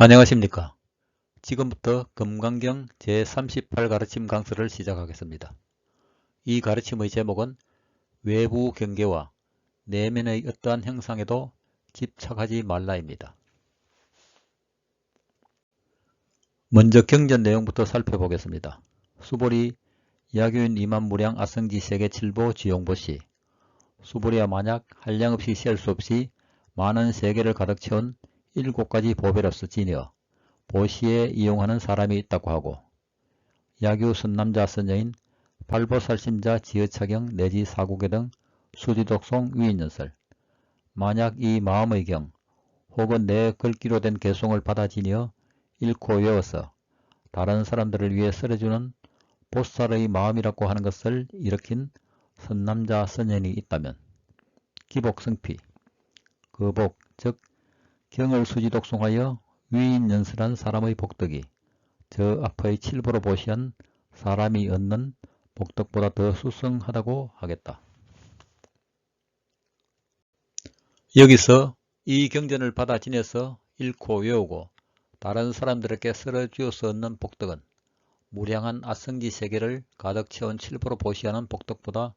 안녕하십니까. 지금부터 금강경 제38 가르침 강서를 시작하겠습니다. 이 가르침의 제목은 외부 경계와 내면의 어떠한 형상에도 집착하지 말라입니다. 먼저 경전 내용부터 살펴보겠습니다. 수보리 야교인 이만무량 아성지 세계 7보 지용보시 수보리야 만약 한량없이 셀 수 없이 많은 세계를 가득 채운 7가지 보배로서 지니어 보시에 이용하는 사람이 있다고 하고 야규 선남자 선여인 발보살심자 지어차경 내지 사구계 등 수지독송 위인연설 만약 이 마음의 경 혹은 내 글귀로 된 개송을 받아 지니어 읽고 외워서 다른 사람들을 위해 쓰러주는 보살의 마음이라고 하는 것을 일으킨 선남자 선연이 있다면 기복성피 그 복 즉 경을 수지독송하여 위인연설한 사람의 복덕이 저 앞의 칠보로 보시한 사람이 얻는 복덕보다 더 수성하다고 하겠다. 여기서 이 경전을 받아 지내서 읽고 외우고 다른 사람들에게 쓸어주어서 얻는 복덕은 무량한 아성지 세계를 가득 채운 칠보로 보시하는 복덕보다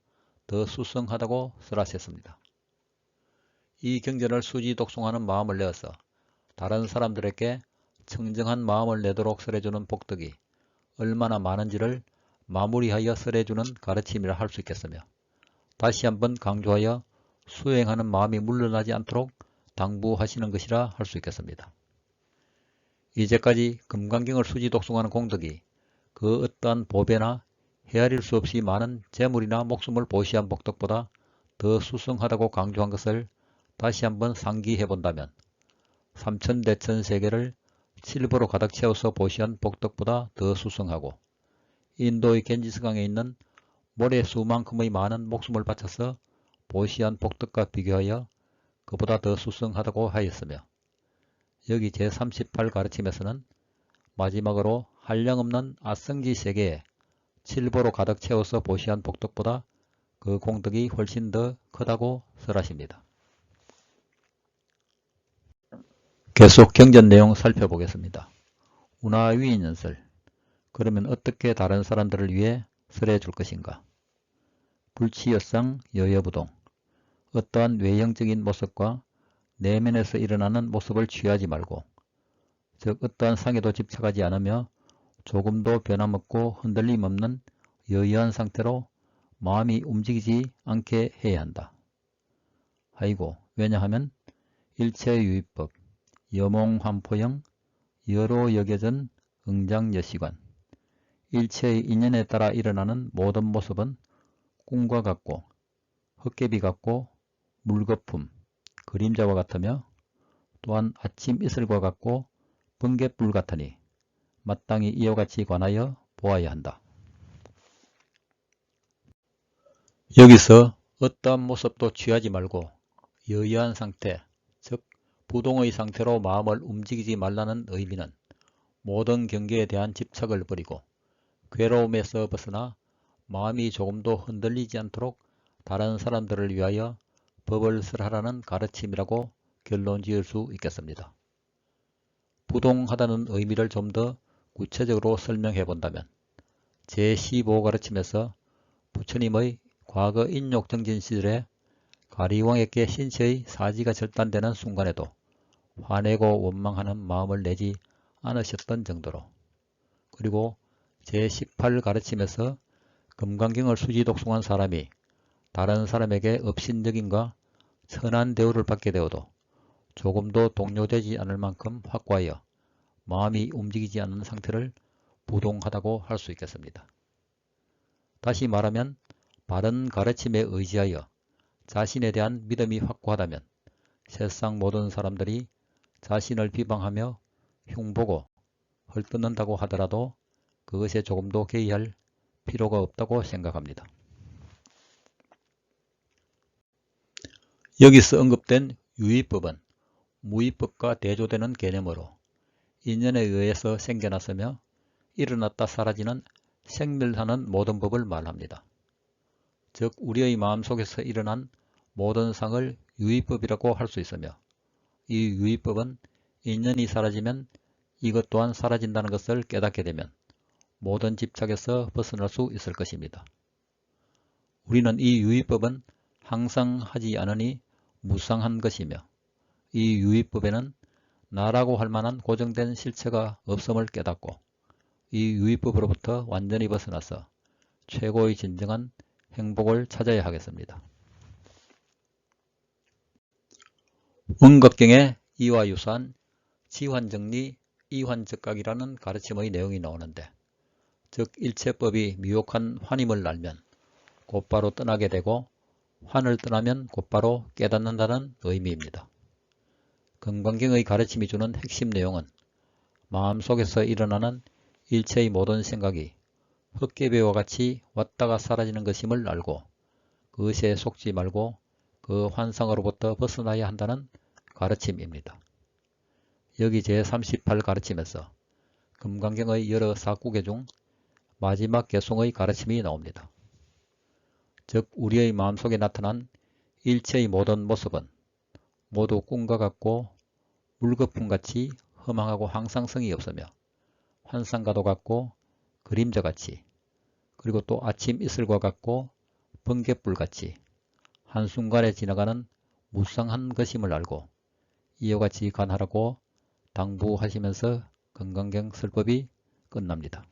더 수성하다고 설하셨습니다. 이 경전을 수지 독송하는 마음을 내어서 다른 사람들에게 청정한 마음을 내도록 설해주는 복덕이 얼마나 많은지를 마무리하여 설해주는 가르침이라 할 수 있겠으며 다시 한번 강조하여 수행하는 마음이 물러나지 않도록 당부하시는 것이라 할 수 있겠습니다. 이제까지 금강경을 수지 독송하는 공덕이 그 어떠한 보배나 헤아릴 수 없이 많은 재물이나 목숨을 보시한 복덕보다 더 수성하다고 강조한 것을 다시 한번 상기해 본다면 삼천대천 세계를 칠보로 가득 채워서 보시한 복덕보다 더 수성하고 인도의 겐지스강에 있는 모래수만큼의 많은 목숨을 바쳐서 보시한 복덕과 비교하여 그보다 더 수성하다고 하였으며 여기 제38 가르침에서는 마지막으로 한량없는 아성지 세계에 칠보로 가득 채워서 보시한 복덕보다 그 공덕이 훨씬 더 크다고 설하십니다. 계속 경전 내용 살펴보겠습니다. 운하위인연설 그러면 어떻게 다른 사람들을 위해 설해 줄 것인가? 불치여상 여여부동 어떠한 외형적인 모습과 내면에서 일어나는 모습을 취하지 말고 즉 어떠한 상에도 집착하지 않으며 조금도 변함없고 흔들림 없는 여여한 상태로 마음이 움직이지 않게 해야 한다. 하이고 왜냐하면 일체유의법 여몽환포형 여로 여겨전 응장여시관 일체의 인연에 따라 일어나는 모든 모습은 꿈과 같고 헛개비 같고 물거품, 그림자와 같으며 또한 아침 이슬과 같고 번갯불 같으니 마땅히 이와 같이 관하여 보아야 한다. 여기서 어떠한 모습도 취하지 말고 여여한 상태, 즉 부동의 상태로 마음을 움직이지 말라는 의미는 모든 경계에 대한 집착을 버리고 괴로움에서 벗어나 마음이 조금도 흔들리지 않도록 다른 사람들을 위하여 법을 설하라는 가르침이라고 결론 지을 수 있겠습니다. 부동하다는 의미를 좀 더 구체적으로 설명해 본다면 제15 가르침에서 부처님의 과거 인욕정진 시절에 가리왕에게 신체의 사지가 절단되는 순간에도 화내고 원망하는 마음을 내지 않으셨던 정도로 그리고 제18 가르침에서 금강경을 수지 독송한 사람이 다른 사람에게 업신여김과 선한 대우를 받게 되어도 조금도 동요되지 않을 만큼 확고하여 마음이 움직이지 않는 상태를 부동하다고 할 수 있겠습니다. 다시 말하면 바른 가르침에 의지하여 자신에 대한 믿음이 확고하다면 세상 모든 사람들이 자신을 비방하며 흉보고 헐뜯는다고 하더라도 그것에 조금도 개의할 필요가 없다고 생각합니다. 여기서 언급된 유의법은 무의법과 대조되는 개념으로 인연에 의해서 생겨났으며 일어났다 사라지는 생멸하는 모든 법을 말합니다. 즉 우리의 마음속에서 일어난 모든 상을 유의법이라고 할 수 있으며 이 유의법은 인연이 사라지면 이것 또한 사라진다는 것을 깨닫게 되면 모든 집착에서 벗어날 수 있을 것입니다. 우리는 이 유의법은 항상 하지 않으니 무상한 것이며 이 유의법에는 나라고 할 만한 고정된 실체가 없음을 깨닫고 이 유의법으로부터 완전히 벗어나서 최고의 진정한 행복을 찾아야 하겠습니다. 원각경에 이와 유사한 지환정리, 이환적각이라는 가르침의 내용이 나오는데 즉 일체법이 미혹한 환임을 알면 곧바로 떠나게 되고 환을 떠나면 곧바로 깨닫는다는 의미입니다. 금강경의 가르침이 주는 핵심 내용은 마음속에서 일어나는 일체의 모든 생각이 헛개비와 같이 왔다가 사라지는 것임을 알고 그것에 속지 말고 그 환상으로부터 벗어나야 한다는 가르침입니다. 여기 제38 가르침에서 금강경의 여러 사구계 중 마지막 개송의 가르침이 나옵니다. 즉 우리의 마음속에 나타난 일체의 모든 모습은 모두 꿈과 같고 물거품같이 허망하고 항상성이 없으며 환상과도 같고 그림자같이 그리고 또 아침 이슬과 같고 번갯불같이 한순간에 지나가는 무상한 것임을 알고 이와 같이 간하라고 당부하시면서 금강경 설법이 끝납니다.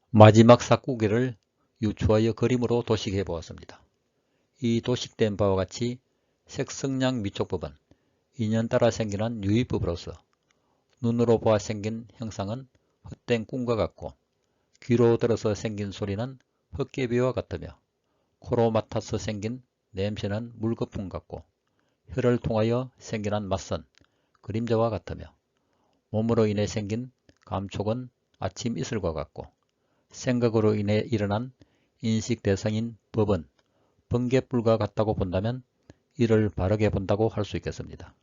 마지막 사구계를 유추하여 그림으로 도식해 보았습니다. 이 도식된 바와 같이 색성량 미촉법은 인연 따라 생기는 유의법으로서 눈으로 보아 생긴 형상은 헛된 꿈과 같고 귀로 들어서 생긴 소리는 헛개비와 같으며 코로 맡아서 생긴 냄새는 물거품 같고 혀를 통하여 생겨난 맛은 그림자와 같으며 몸으로 인해 생긴 감촉은 아침 이슬과 같고 생각으로 인해 일어난 인식 대상인 법은 번갯불과 같다고 본다면 이를 바르게 본다고 할 수 있겠습니다.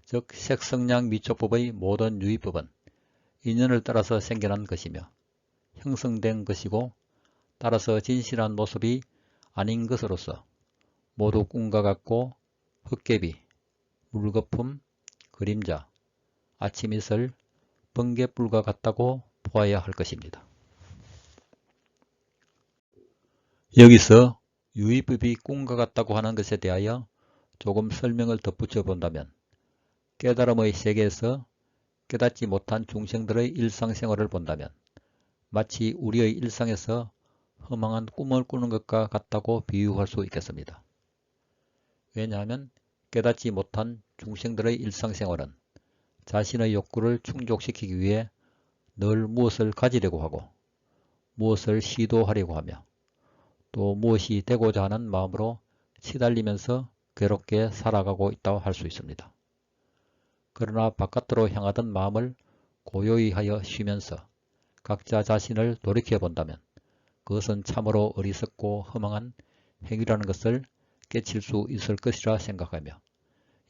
즉 색성량 미촉법의 모든 유의법은 인연을 따라서 생겨난 것이며 형성된 것이고 따라서 진실한 모습이 아닌 것으로서 모두 꿈과 같고 헛개비, 물거품, 그림자, 아침 이슬, 번갯불과 같다고 보아야 할 것입니다. 여기서 유의법이 꿈과 같다고 하는 것에 대하여 조금 설명을 덧붙여 본다면 깨달음의 세계에서 깨닫지 못한 중생들의 일상생활을 본다면 마치 우리의 일상에서 허망한 꿈을 꾸는 것과 같다고 비유할 수 있겠습니다. 왜냐하면 깨닫지 못한 중생들의 일상생활은 자신의 욕구를 충족시키기 위해 늘 무엇을 가지려고 하고 무엇을 시도하려고 하며 또 무엇이 되고자 하는 마음으로 시달리면서 괴롭게 살아가고 있다고 할 수 있습니다. 그러나 바깥으로 향하던 마음을 고요히 하여 쉬면서 각자 자신을 돌이켜 본다면 그것은 참으로 어리석고 허망한 행위라는 것을 깨칠 수 있을 것이라 생각하며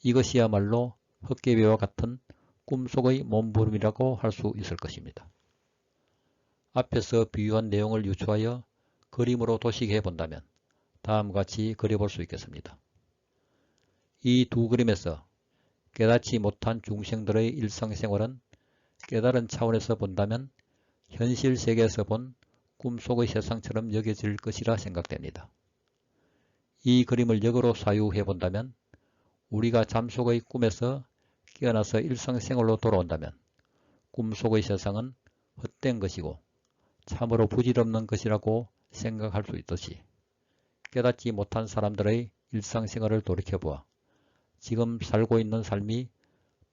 이것이야말로 헛개비와 같은 꿈속의 몸부림이라고 할 수 있을 것입니다. 앞에서 비유한 내용을 유추하여 그림으로 도식해 본다면 다음과 같이 그려볼 수 있겠습니다. 이 두 그림에서 깨닫지 못한 중생들의 일상생활은 깨달은 차원에서 본다면 현실 세계에서 본 꿈속의 세상처럼 여겨질 것이라 생각됩니다. 이 그림을 역으로 사유해 본다면 우리가 잠속의 꿈에서 깨어나서 일상생활로 돌아온다면 꿈속의 세상은 헛된 것이고 참으로 부질없는 것이라고 생각할 수 있듯이 깨닫지 못한 사람들의 일상생활을 돌이켜보아 지금 살고 있는 삶이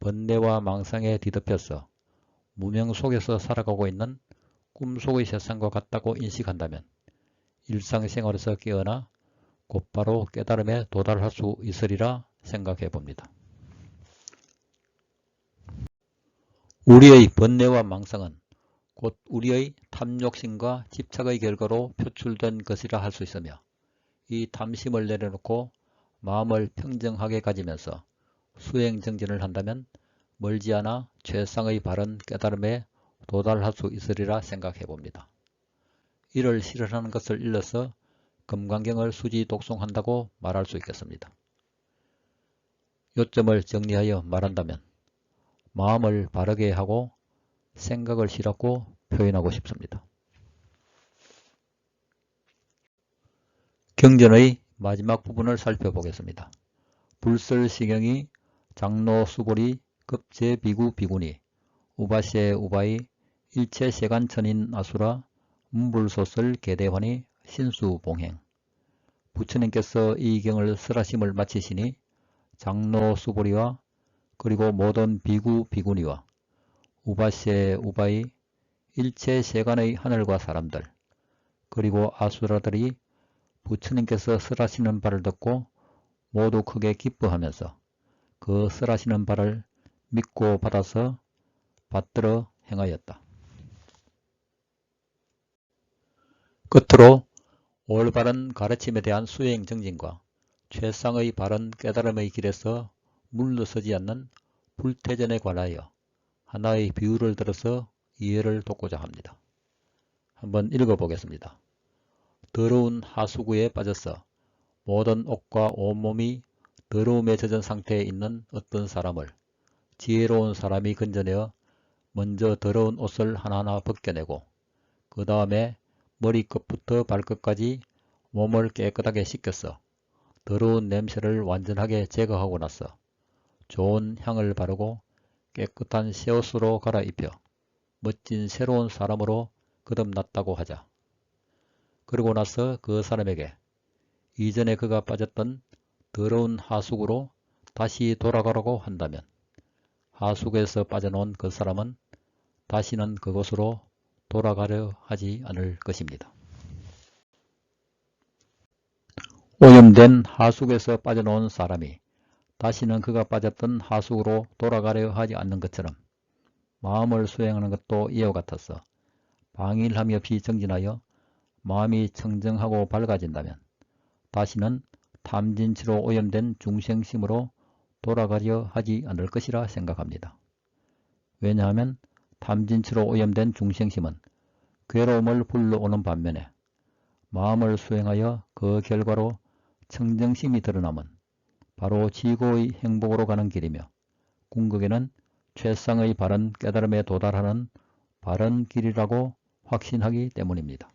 번뇌와 망상에 뒤덮여서 무명 속에서 살아가고 있는 꿈속의 세상과 같다고 인식한다면 일상생활에서 깨어나 곧바로 깨달음에 도달할 수 있으리라 생각해 봅니다. 우리의 번뇌와 망상은 곧 우리의 탐욕심과 집착의 결과로 표출된 것이라 할 수 있으며 이 탐심을 내려놓고 마음을 평정하게 가지면서 수행정진을 한다면 멀지 않아 최상의 바른 깨달음에 도달할 수 있으리라 생각해 봅니다. 이를 실현하는 것을 일러서 금강경을 수지 독송한다고 말할 수 있겠습니다. 요점을 정리하여 말한다면 마음을 바르게 하고 생각을 실었고 표현하고 싶습니다. 경전의 마지막 부분을 살펴보겠습니다. 불설시경이 장로 수보리 급제 비구 비구니 우바시에 우바이 일체세간천인 아수라 문불소설 계대환이 신수봉행. 부처님께서 이 경을 설하심을 마치시니 장로 수보리와 그리고 모든 비구 비구니와 우바시에 우바이 일체세간의 하늘과 사람들 그리고 아수라들이 부처님께서 설하시는 바를 듣고 모두 크게 기뻐하면서 그 설하시는 바를 믿고 받아서 받들어 행하였다. 끝으로 올바른 가르침에 대한 수행 정진과 최상의 바른 깨달음의 길에서 물러서지 않는 불태전에 관하여 하나의 비유를 들어서 이해를 돕고자 합니다. 한번 읽어보겠습니다. 더러운 하수구에 빠져서 모든 옷과 온몸이 더러움에 젖은 상태에 있는 어떤 사람을 지혜로운 사람이 건져내어 먼저 더러운 옷을 하나하나 벗겨내고 그 다음에 머리끝부터 발끝까지 몸을 깨끗하게 씻겨서 더러운 냄새를 완전하게 제거하고 나서 좋은 향을 바르고 깨끗한 새 옷으로 갈아입혀 멋진 새로운 사람으로 거듭났다고 하자. 그러고 나서 그 사람에게 이전에 그가 빠졌던 더러운 하수구로 다시 돌아가라고 한다면 하수구에서 빠져나온 그 사람은 다시는 그곳으로 돌아가려 하지 않을 것입니다. 오염된 하수구에서 빠져나온 사람이 다시는 그가 빠졌던 하수구로 돌아가려 하지 않는 것처럼 마음을 수행하는 것도 이와 같아서 방일함이 없이 정진하여 마음이 청정하고 밝아진다면 다시는 탐진치로 오염된 중생심으로 돌아가려 하지 않을 것이라 생각합니다. 왜냐하면 탐진치로 오염된 중생심은 괴로움을 불러오는 반면에 마음을 수행하여 그 결과로 청정심이 드러남은 바로 지고의 행복으로 가는 길이며 궁극에는 최상의 바른 깨달음에 도달하는 바른 길이라고 확신하기 때문입니다.